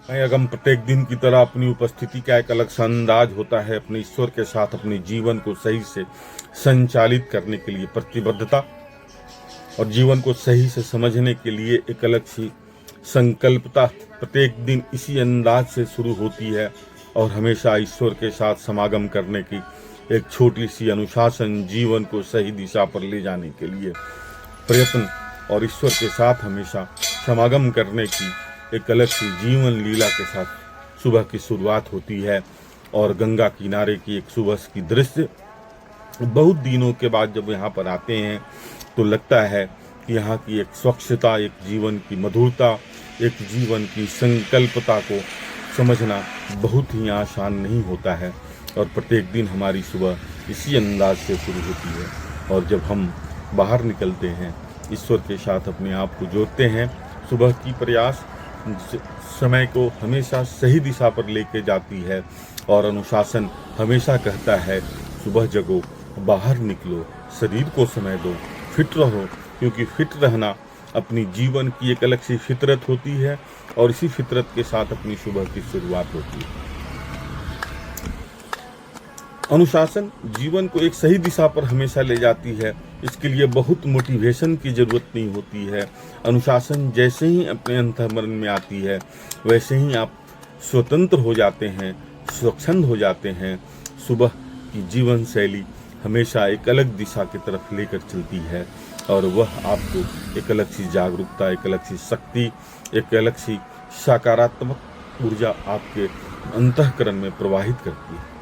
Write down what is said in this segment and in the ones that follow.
अगम प्रत्येक दिन की तरह अपनी उपस्थिति का एक अलग सा अंदाज होता है। अपने ईश्वर के साथ अपने जीवन को सही से संचालित करने के लिए प्रतिबद्धता और जीवन को सही से समझने के लिए एक अलग सी संकल्पता प्रत्येक दिन इसी अंदाज से शुरू होती है। और हमेशा ईश्वर के साथ समागम करने की एक छोटी सी अनुशासन जीवन को सही दिशा पर ले जाने के लिए प्रयत्न और ईश्वर के साथ हमेशा समागम करने की एक अलग सी जीवन लीला के साथ सुबह की शुरुआत होती है। और गंगा किनारे की एक सुबह की दृश्य बहुत दिनों के बाद जब यहाँ पर आते हैं तो लगता है कि यहाँ की एक स्वच्छता, एक जीवन की मधुरता, एक जीवन की संकल्पता को समझना बहुत ही आसान नहीं होता है। और प्रत्येक दिन हमारी सुबह इसी अंदाज से शुरू होती है। और जब हम बाहर निकलते हैं, ईश्वर के साथ अपने आप को जोड़ते हैं, सुबह की प्रयास समय को हमेशा सही दिशा पर लेके जाती है। और अनुशासन हमेशा कहता है सुबह जगो, बाहर निकलो, शरीर को समय दो, फिट रहो, क्योंकि फिट रहना अपनी जीवन की एक अलग सी फितरत होती है और इसी फितरत के साथ अपनी सुबह की शुरुआत होती है। अनुशासन जीवन को एक सही दिशा पर हमेशा ले जाती है। इसके लिए बहुत मोटिवेशन की जरूरत नहीं होती है। अनुशासन जैसे ही अपने अंतर्मन में आती है वैसे ही आप स्वतंत्र हो जाते हैं, स्वच्छंद हो जाते हैं। सुबह की जीवन शैली हमेशा एक अलग दिशा की तरफ लेकर चलती है और वह आपको एक अलग सी जागरूकता, एक अलग सी शक्ति, एक अलग सी सकारात्मक ऊर्जा आपके अंतःकरण में प्रवाहित करती है।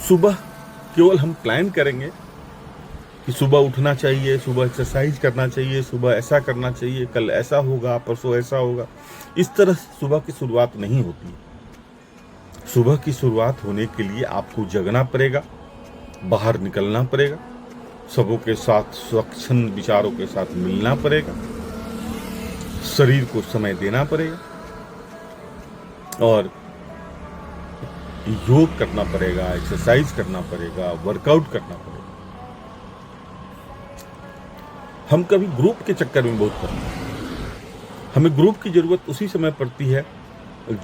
सुबह केवल हम प्लान करेंगे कि सुबह उठना चाहिए, सुबह एक्सरसाइज करना चाहिए, सुबह ऐसा करना चाहिए, कल ऐसा होगा, परसों ऐसा होगा, इस तरह सुबह की शुरुआत नहीं होती। सुबह की शुरुआत होने के लिए आपको जगना पड़ेगा, बाहर निकलना पड़ेगा, सबों के साथ स्वच्छंद विचारों के साथ मिलना पड़ेगा, शरीर को समय देना पड़ेगा और योग करना पड़ेगा, एक्सरसाइज करना पड़ेगा, वर्कआउट करना पड़ेगा। हम कभी ग्रुप के चक्कर में बहुत पड़ते हैं। हमें ग्रुप की जरूरत उसी समय पड़ती है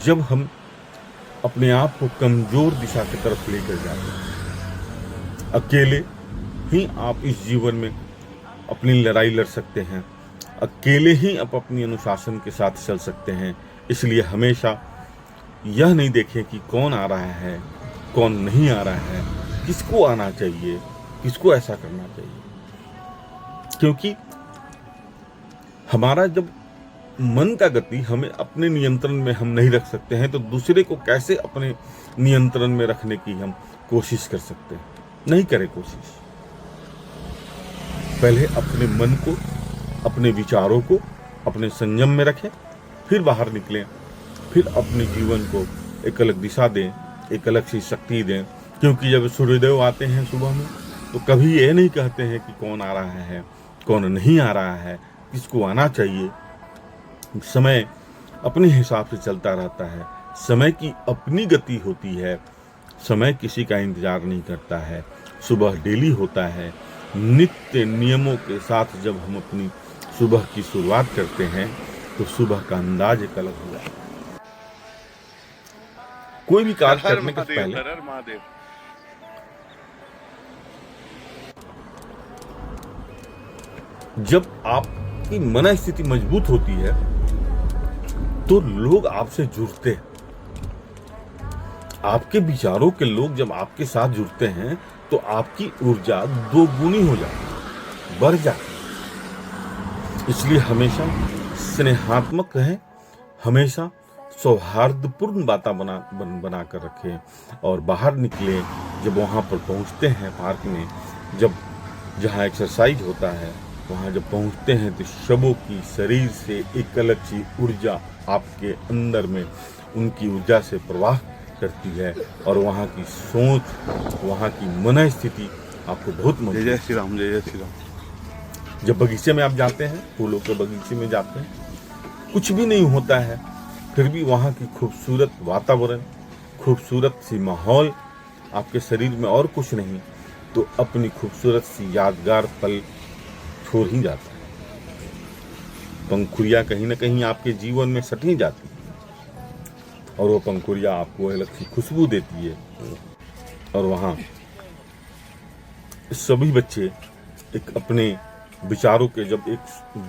जब हम अपने आप को कमजोर दिशा की तरफ लेकर जाते हैं। अकेले ही आप इस जीवन में अपनी लड़ाई लड़ सकते हैं, अकेले ही आप अपनी अनुशासन के साथ चल सकते हैं। इसलिए हमेशा यह नहीं देखें कि कौन आ रहा है, कौन नहीं आ रहा है, किसको आना चाहिए, किसको ऐसा करना चाहिए। क्योंकि हमारा जब मन का गति हमें अपने नियंत्रण में हम नहीं रख सकते हैं तो दूसरे को कैसे अपने नियंत्रण में रखने की हम कोशिश कर सकते हैं। नहीं करें कोशिश। पहले अपने मन को, अपने विचारों को अपने संयम में रखें, फिर बाहर निकलें, फिर अपने जीवन को एक अलग दिशा दें, एक अलग सी शक्ति दें। क्योंकि जब सूर्योदय आते हैं सुबह में तो कभी ये नहीं कहते हैं कि कौन आ रहा है, कौन नहीं आ रहा है, किसको आना चाहिए। समय अपने हिसाब से चलता रहता है, समय की अपनी गति होती है, समय किसी का इंतजार नहीं करता है। सुबह डेली होता है, नित्य नियमों के साथ जब हम अपनी सुबह की शुरुआत करते हैं तो सुबह का अंदाज एक अलग हो जाता है। कोई भी कार्य करने के पहले जब आपकी मन स्थिति मजबूत होती है तो लोग आपसे जुड़ते हैं। आपके विचारों के लोग जब आपके साथ जुड़ते हैं तो आपकी ऊर्जा दोगुनी हो जाती है, बढ़ जाती है। इसलिए हमेशा स्नेहात्मक रहें, हमेशा सौहार्दपूर्ण वातावरण बना कर रखें और बाहर निकलें। जब वहाँ पर पहुँचते हैं पार्क में, जब जहाँ एक्सरसाइज होता है वहाँ जब पहुँचते हैं तो सबों की शरीर से एक अलग सी ऊर्जा आपके अंदर में उनकी ऊर्जा से प्रवाह करती है और वहाँ की सोच, वहाँ की मन स्थिति आपको बहुत मदद। जय श्री राम, जय श्री राम। जब बगीचे में आप जाते हैं, फूलों के बगीचे में जाते हैं, कुछ भी नहीं होता है, फिर भी वहाँ की खूबसूरत वातावरण, खूबसूरत सी माहौल आपके शरीर में और कुछ नहीं तो अपनी खूबसूरत सी यादगार पल छोड़ ही जाता है। पंखुड़ियाँ कहीं ना कहीं आपके जीवन में सटी जाती है और वो पंखुड़ियाँ आपको अलग सी खुशबू देती है। और वहाँ सभी बच्चे एक अपने विचारों के, जब एक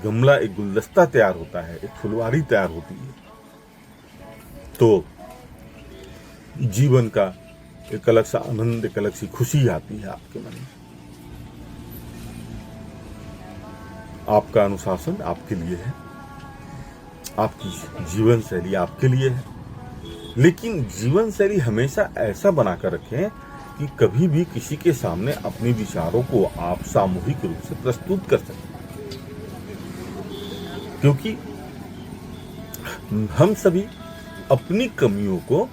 गमला, एक गुलदस्ता तैयार होता है, एक फुलवारी तैयार होती है, तो जीवन का एक अलग सा आनंद, एक अलग सी खुशी आती है आपके मन में। आपका अनुशासन आपके लिए है, आपकी जीवन शैली आपके लिए है, लेकिन जीवन शैली हमेशा ऐसा बनाकर रखें कि कभी भी किसी के सामने अपने विचारों को आप सामूहिक रूप से प्रस्तुत कर सकें, क्योंकि हम सभी अपनी कमियों को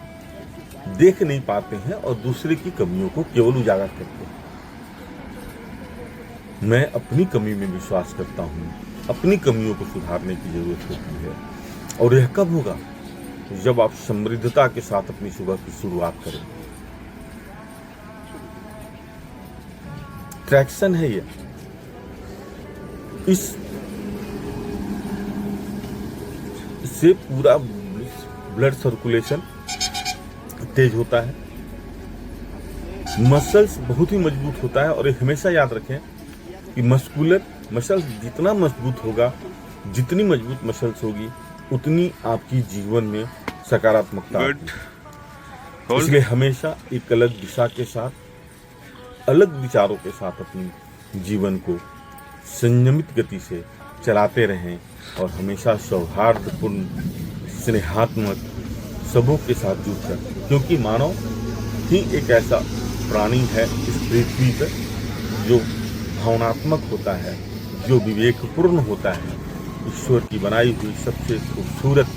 देख नहीं पाते हैं और दूसरे की कमियों को केवल उजागर करते हैं। मैं अपनी कमी में विश्वास करता हूं, अपनी कमियों को सुधारने की जरूरत होती है, और यह कब होगा? जब आप समृद्धता के साथ अपनी सुबह की शुरुआत करें। ट्रैक्शन है ये, इससे पूरा ब्लड सर्कुलेशन तेज होता है, मसल्स बहुत ही मजबूत होता है। और हमेशा याद रखें कि मसल्स जितना मजबूत होगा, जितनी मजबूत मसल्स होगी, उतनी आपकी जीवन में सकारात्मकता आती है। इसलिए हमेशा एक अलग दिशा के साथ, अलग विचारों के साथ अपनी जीवन को संयमित गति से चलाते रहें और हमेशा सौहार्दपूर्ण, स्नेहात्मक, सबों के साथ जुड़कर, क्योंकि मानव ही एक ऐसा प्राणी है इस पृथ्वी पर जो भावनात्मक होता है, जो विवेकपूर्ण होता है। ईश्वर की बनाई हुई सबसे खूबसूरत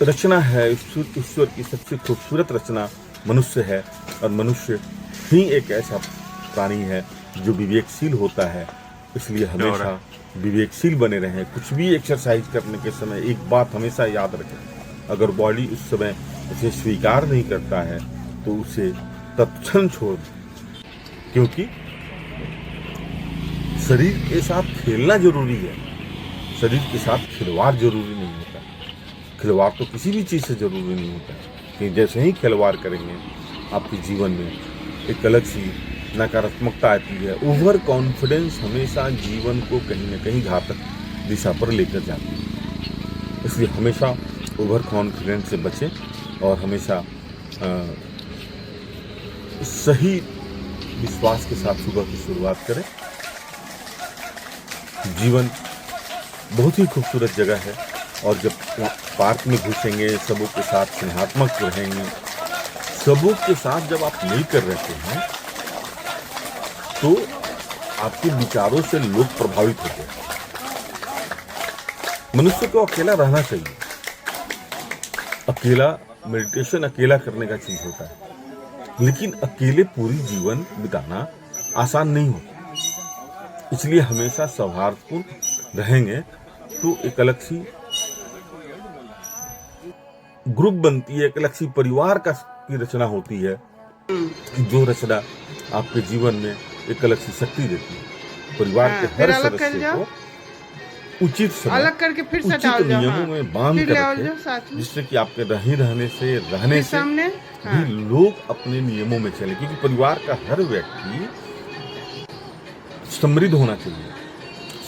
रचना है, ईश्वर की सबसे खूबसूरत रचना मनुष्य है, और मनुष्य ही एक ऐसा प्राणी है जो विवेकशील होता है। इसलिए हमेशा विवेकशील बने रहें। कुछ भी एक्सरसाइज करने के समय एक बात हमेशा याद रखें, अगर बॉडी उस समय उसे स्वीकार नहीं करता है तो उसे तत्क्षण छोड़ दें, क्योंकि शरीर के साथ खेलना जरूरी है, शरीर के साथ खिलवाड़ जरूरी नहीं होता। खिलवाड़ तो किसी भी चीज़ से जरूरी नहीं होता, कि जैसे ही खिलवाड़ करेंगे आपके जीवन में एक अलग सी नकारात्मकता आती है। ओवर कॉन्फिडेंस हमेशा जीवन को कहीं ना कहीं घातक दिशा पर लेकर जाती है। इसलिए हमेशा ओवर कॉन्फिडेंस से बचें और हमेशा सही विश्वास के साथ सुबह की शुरुआत करें। जीवन बहुत ही खूबसूरत जगह है, और जब पार्क में घुसेंगे, सबों के साथ स्नेहात्मक रहेंगे, सबों के साथ जब आप मिलकर रहते हैं तो आपके विचारों से लोग प्रभावित होते हैं। मनुष्य को अकेला रहना चाहिए। अकेला मेडिटेशन अकेला करने का चीज होता है, लेकिन अकेले पूरी जीवन बिताना आसान नहीं होता। इसलिए हमेशा सौहार्दपूर्ण रहेंगे तो एक अलग सी ग्रुप बनती है, एक अलग सी परिवार की रचना होती है, जो रचना आपके जीवन में एक अलग सी शक्ति देती है। परिवार के हर सदस्य को उचित समय, अलग करके फिर से उचित नियमों में बांध कर रखें, जिससे कि आपके रहने से भी लोग अपने नियमों में चले, क्योंकि परिवार का हर व्यक्ति समृद्ध होना चाहिए,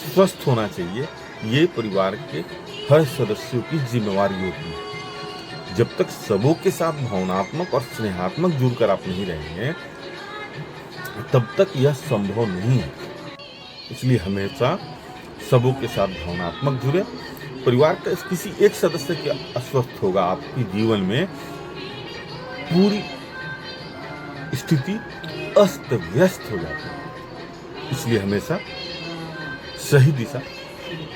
स्वस्थ होना चाहिए। ये परिवार के हर सदस्यों की जिम्मेवारी होती है। जब तक सबों के साथ भावनात्मक और स्नेहात्मक जुड़कर आप नहीं रहेंगे, तब तक यह संभव नहीं है। इसलिए हमेशा सबों के साथ भावनात्मक जुड़े। परिवार का किसी एक सदस्य के अस्वस्थ होगा, आपके जीवन में पूरी स्थिति अस्त व्यस्त हो जाती है। इसलिए हमेशा सही दिशा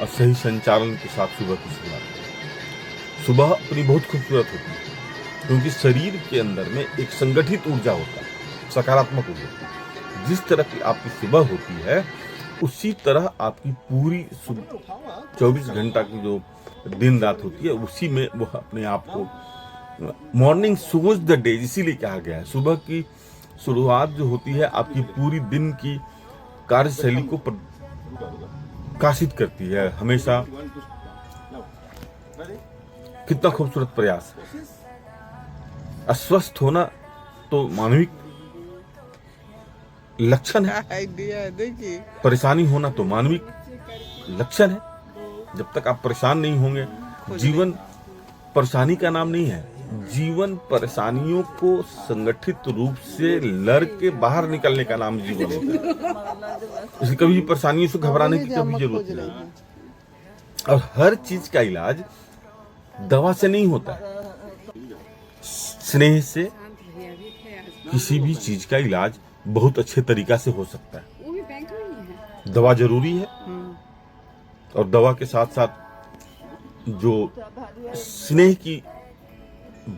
और सही संचालन के साथ सुबह की शुरुआत करें। सुबह अपनी बहुत खूबसूरत होती है, क्योंकि शरीर के अंदर में एक संगठित ऊर्जा होता है, सकारात्मक ऊर्जा। जिस तरह की आपकी सुबह होती है, उसी तरह आपकी पूरी 24 घंटा की जो दिन रात होती है, उसी में वो अपने आप को मॉर्निंग शोज द डे, इसीलिए कहा गया है। सुबह की शुरुआत जो होती है, आपकी पूरी दिन की कार्यशैली को प्रकाशित करती है हमेशा। कितना खूबसूरत प्रयास है। अस्वस्थ होना तो मानविक लक्षण है, आइडिया है देखिए। परेशानी होना तो मानविक लक्षण है। जब तक आप परेशान नहीं होंगे, जीवन परेशानी का नाम नहीं है। जीवन परेशानियों को संगठित रूप से लड़ के बाहर निकलने का नाम जीवन होता है। इसलिए कभी परेशानियों से घबराने की कभी जरूरत नहीं। और हर चीज का इलाज दवा से नहीं होता है, स्नेह से किसी भी चीज का इलाज बहुत अच्छे तरीका से हो सकता है। दवा जरूरी है और दवा के साथ साथ जो स्नेह की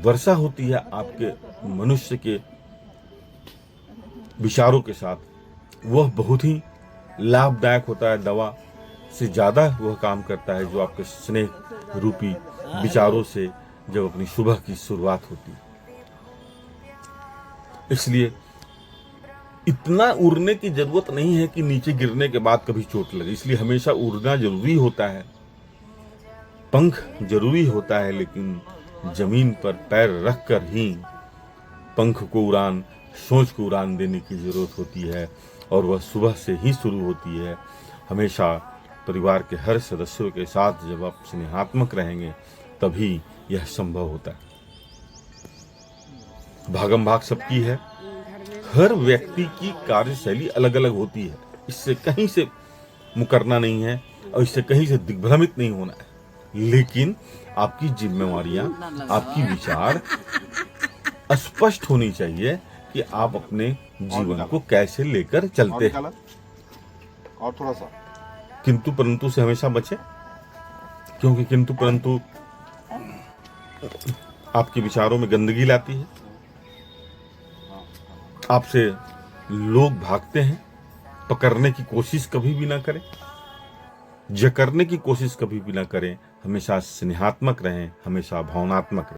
वर्षा होती है आपके मनुष्य के विचारों के साथ, वह बहुत ही लाभदायक होता है। दवा से ज्यादा वह काम करता है जो आपके स्नेह रूपी विचारों से जब अपनी सुबह की शुरुआत होती है। इसलिए इतना उड़ने की जरूरत नहीं है कि नीचे गिरने के बाद कभी चोट लगे। इसलिए हमेशा उड़ना जरूरी होता है, पंख जरूरी होता है, लेकिन जमीन पर पैर रखकर ही पंख को उड़ान, सोच को उड़ान देने की जरूरत होती है। और वह सुबह से ही शुरू होती है। हमेशा परिवार के हर सदस्यों के साथ जब आप स्नेहात्मक रहेंगे तभी यह संभव होता है। भागम भाग सबकी है, हर व्यक्ति की कार्यशैली अलग अलग होती है। इससे कहीं से मुकरना नहीं है और इससे कहीं से दिग्भ्रमित नहीं होना है, लेकिन आपकी जिम्मेवारियां, आपकी विचार स्पष्ट होनी चाहिए कि आप अपने जीवन को कैसे लेकर चलते हैं। और थोड़ा सा किंतु परंतु से हमेशा बचे, क्योंकि किंतु परंतु आपके विचारों में गंदगी लाती है। आपसे लोग भागते हैं। पकड़ने की कोशिश कभी भी ना करें, जकड़ने की कोशिश कभी भी ना करें। हमेशा स्नेहात्मक रहें, हमेशा भावनात्मक रहें।